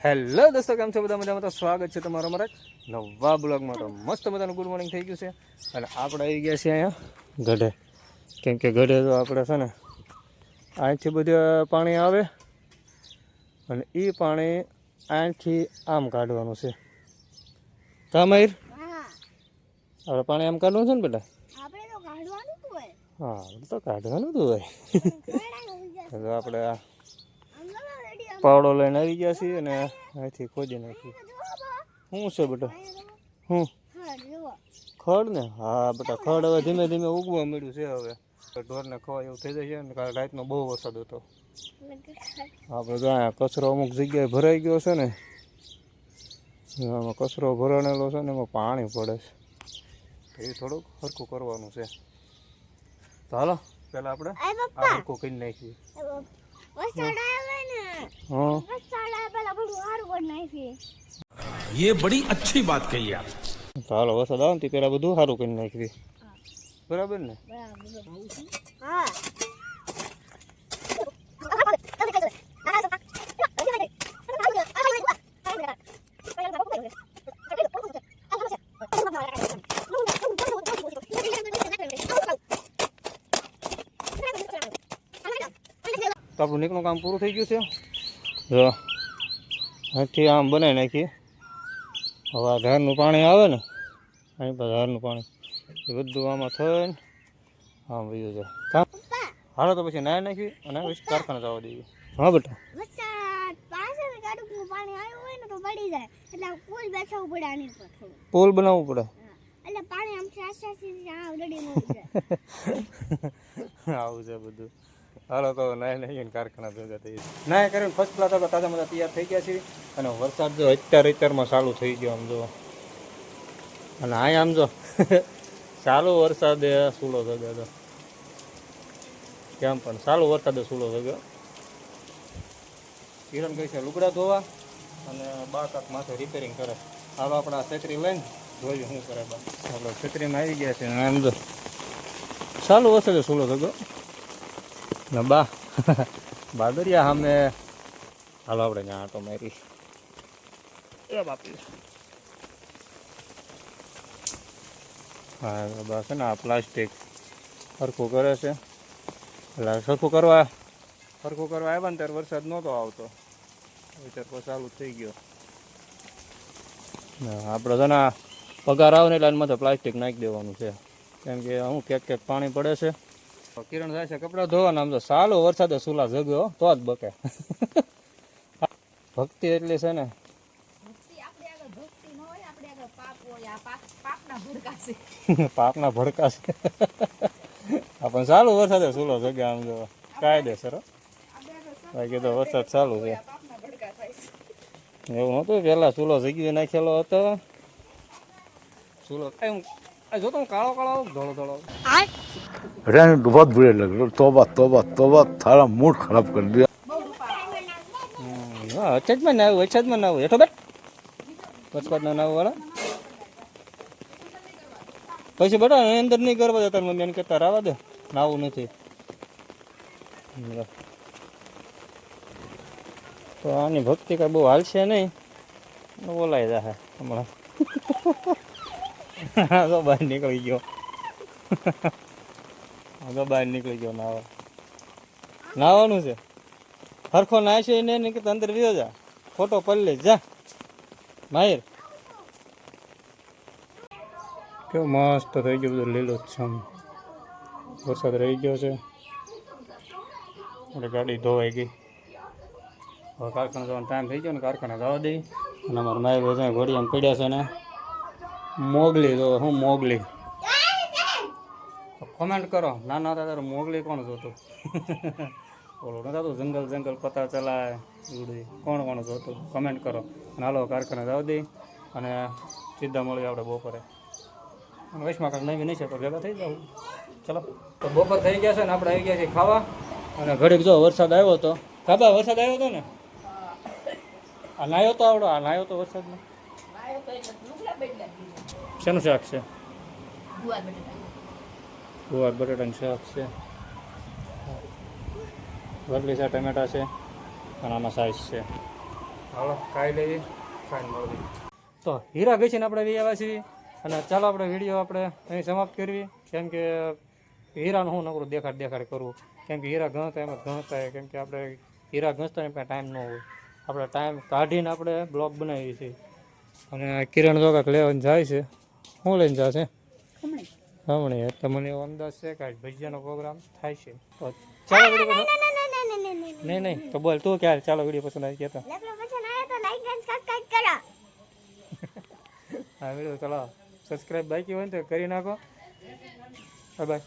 Hello દોસ્તો, કેમ છો બધા? મજામાં? તો સ્વાગત છે તમારો અમારા નવા બ્લોગમાં. તો મસ્ત મજાનું ગુડ મોર્નિંગ થઈ ગયું છે અને આપણે આવી ગયા છીએ અહીંયા ગઢે. કેમ કે ગઢે તો આપણે છે ને અહીંથી બધું પાણી આવે અને એ પાણી અહીંથી આમ કાઢવાનું છે. કામઈર આપણે પાણી આમ કાઢવાનું છે ને બેટા? હા, તો કાઢવાનું જ હોય. તો આપણે આ પાવડો લઈને આવી ગયા છીએ અને અહીંથી ખોદી નાખી. શું છે બેટા? શું ખડ ને? હા બેટા, ખડ હવે ધીમે ધીમે ઉગવા મળ્યું છે. હવે ઢોરને ખવાય એવું થઈ જાય છે ને. કાલે રાતનો બહુ વરસાદ હતો. આપણે તો અહીંયા કચરો અમુક જગ્યાએ ભરાઈ ગયો છે ને, આમાં કચરો ભરાણેલો છે ને, એમાં પાણી પડે છે. એ થોડુંક હરખું કરવાનું છે. તો હાલો પહેલાં આપણે આ હરખું કરી નાખીએ. ये बड़ी अच्छी बात कही आप। તો હાલો વરસાદ આવે ને તે પેલા બધું સારું કરી નાખવી. બરાબર ને? તો આપણું નીકળું કામ પૂરું થઈ ગયું છે. જો અહીંથી આમ બનાવી નાખીએ. હવે આ ધારનું પાણી આવે ને, અહીં પર ધારનું પાણી એ બધું આમાં થઈને આમ વયું જાય. કામ હાલો તો પછી નાહી નાખી અને પછી કારખાને જવા દઈએ. હા બેટા, પુલ બનાવવું પડે. આવું છે બધું. હાલો તો નાહી નાખીને કારખાના ભેગા થઈ નાહી કરીને ફર્સ્ટ ક્લાસ આપણે તાજા બધા તૈયાર થઈ ગયા છીએ. અને વરસાદ જો અત્યારમાં ચાલુ થઈ ગયો આમ જો. અને અહીંયા આમ જો ચાલુ વરસાદે સૂલો થઈ ગયો. કેમ પણ ચાલુ વરસાદે સૂલો થઈ ગયો. કિરણ કહે છે લુગડા ધોવા અને બા કાક માથે રિપેરિંગ કરે. હવે આપણે આ છત્રી લઈને જોઈએ શું કરે. બા આપણે છત્રીમાં આવી ગયા છે. આમ જો ચાલુ વરસાદે સૂલો થઈ ગયો ને બા બાદરિયા સામે. હાલો આપણે ત્યાં આટો મારી. એ બાપી હા બસ છે ને આ પ્લાસ્ટિક સરખું કરે છે. એટલે સરખું કરવા આવ્યા ને ત્યારે વરસાદ નહોતો આવતો. વિચાર ચાલુ થઈ ગયો. આપણે છે ને પગાર આવે ને એટલે એમાં તો પ્લાસ્ટિક નાખી દેવાનું છે. કેમ કે હું ક્યાંક પાણી પડે છે. કિરણ જાય છે કપડાં ધોવાના. આમ તો સાલો વરસાદે સુલા જગ્યો તો જ બકે. ભક્તિ એટલી છે ને. પાપના ભડકા છે. પણ ચાલુ વરસાદે સુલો જગ્યા આમ જો કાયદેસર. બાકી તો વરસાદ ચાલુ છે. એવું નહોતું પેલા ચૂલો જગ્યાએ નાખેલો હતો. ચૂલો એમ જોતો કાળો કાળો ધોળો ધોળો. रहने तो बहुत बुरे लग रहे. तौबा तौबा तौबा, थारा मूड खराब कर दिया. હા વરસાદમાં ના આવું, વરસાદમાં ના આવું. હેઠો બેટ વરસાદમાં ના આવું વાળા. પછી બેટા અંદર નહીં કરવા જતા. મમ્મી એને કહેતા રાવા દે, નાવું નથી. તો આની ભક્તિ કાંઈ બહુ હાલશે નહીં. બોલાઈ જાય હમણાં. તો બહાર નીકળી ગયો. તો બહાર નીકળી ગયો નાવા. નાવાનું છે હરખો નાય છે એને નહીં કે અંદર વ્યો જા. ફોટો પડી લે જા માહિર. કેવું મસ્ત થઈ ગયું બધું લીલુંછમ. વરસાદ રહી ગયો છે એટલે ગાડી ધોવાઈ ગઈ. હવે કારખાને જવાનો ટાઈમ થઈ ગયો ને કારખાને જવા દઈ. અને અમારા માય બધા ઘોડિયામાં પડ્યા છે ને મોગલી. તો હું મોગલી કોમેન્ટ કરો. નાના હતા ત્યારે મોગલી કોણ જોતું? ઓલું નતા તું જંગલ જંગલ પતા ચલાય ઉડી કોણ જોતું? કમેન્ટ કરો. અને હાલો કારખાને જવા દઈ અને સીધા મળીએ આપણે બપોરે. અને વૈશમાં કાંઈક નવી નહીં છે તો ભેગા થઈ જાવ. ચલો તો બપોર થઈ ગયા છે ને આપણે આવી ગયા છીએ ખાવા. અને ઘડીક જો વરસાદ આવ્યો હતો. કાબા વરસાદ આવ્યો હતો ને? આ નાયો તો આવડો. આ નાયો તો વરસાદમાં. શેનું શાક છે? ગુવાર બટાટાનું શાક છે. વરલી છે, ટમેટા છે અને આમાં સાઈઝ છે. હાલો ખાઈ લેવી, ખાઈને મળવી. તો હીરા ઘસીને આપણે વી આવ્યા છીએ અને ચાલો આપણે વિડીયો આપણે અહીં સમાપ્ત કરવી. કેમ કે હીરાનું હું નકરું દેખાડ કરવું, કેમ કે હીરા ઘસતા એમ જ ઘસતા, કેમ કે આપણે હીરા ઘસતા ને ટાઈમ ન હોય, આપણે ટાઈમ કાઢીને આપણે બ્લોગ બનાવીએ છીએ. અને કિરણ જોગાક લેવાની જાય છે. શું લઈને જશે? હમણાં એટલે મને એવો અંદાજ છે કે ભજીયાનો પ્રોગ્રામ થાય છે. તો ચાલો વિડીયો પસંદ નહીં તો બોલ તું ક્યારે ચાલો વિડીયો પસંદ આવી કહેતા. હા વિડીયો ચાલો સબસ્ક્રાઈબ બાકી હોય ને તો કરી નાખો. Bye bye.